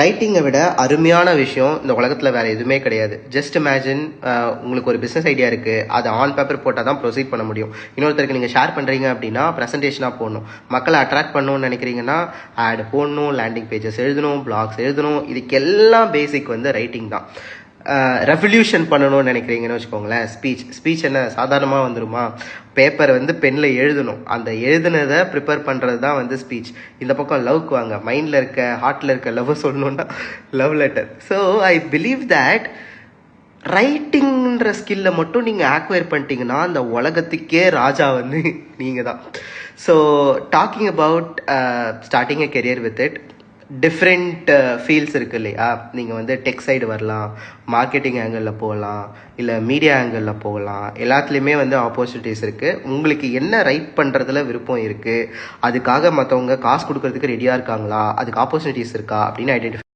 ரைட்டிங்கை விட அருமையான விஷயம் இந்த உலகத்தில் வேறு எதுவுமே கிடையாது. ஜஸ்ட் இமேஜின், உங்களுக்கு ஒரு பிஸ்னஸ் ஐடியா இருக்குது, அதை ஆன் பேப்பர் போட்டால் தான் ப்ரொசீட் பண்ண முடியும். இன்னொருத்தருக்கு நீங்கள் ஷேர் பண்ணுறீங்க அப்படின்னா ப்ரெசன்டேஷனாக போடணும். மக்களை அட்ராக்ட் பண்ணணும்னு நினைக்கிறீங்கன்னா ஆட் போடணும், லேண்டிங் பேஜஸ் எழுதணும், பிளாக்ஸ் எழுதணும். இதுக்கெல்லாம் பேசிக் வந்து ரைட்டிங் தான். ரெவல்யூஷன் பண்ணணும்னு நினைக்கிறீங்கன்னு வச்சுக்கோங்களேன், ஸ்பீச் என்ன சாதாரணமாக வந்துருமா? பேப்பர் வந்து பெனில் எழுதணும், அந்த எழுதுனதை ப்ரிப்பேர் பண்ணுறது தான் வந்து ஸ்பீச். இந்த பக்கம் லவ்க்கு வாங்க, மைண்டில் இருக்க ஹார்ட்டில் இருக்க லவ் சொல்லணுன்னா love letter. So I believe that ரைட்டிங்ன்ற ஸ்கில்லை மட்டும் நீங்கள் ஆக்வயர் பண்ணிட்டீங்கன்னா அந்த உலகத்துக்கே ராஜா வந்து நீங்கள் தான். So talking about starting a career with it, different fields இருக்குது இல்லையா? நீங்கள் வந்து டெக் சைடு வரலாம், மார்க்கெட்டிங் ஆங்கிளில் போகலாம், இல்லை மீடியா ஆங்கிளில் போகலாம். எல்லாத்துலேயுமே வந்து ஆப்பர்ச்சுனிட்டிஸ் இருக்குது. உங்களுக்கு என்ன ரைட் பண்ணுறதுல விருப்பம் இருக்குது, அதுக்காக மற்றவங்க காசு கொடுக்கறதுக்கு ரெடியாக இருக்காங்களா, அதுக்கு ஆப்பர்ச்சுனிட்டிஸ் இருக்கா அப்படின்னு ஐடென்டிஃபை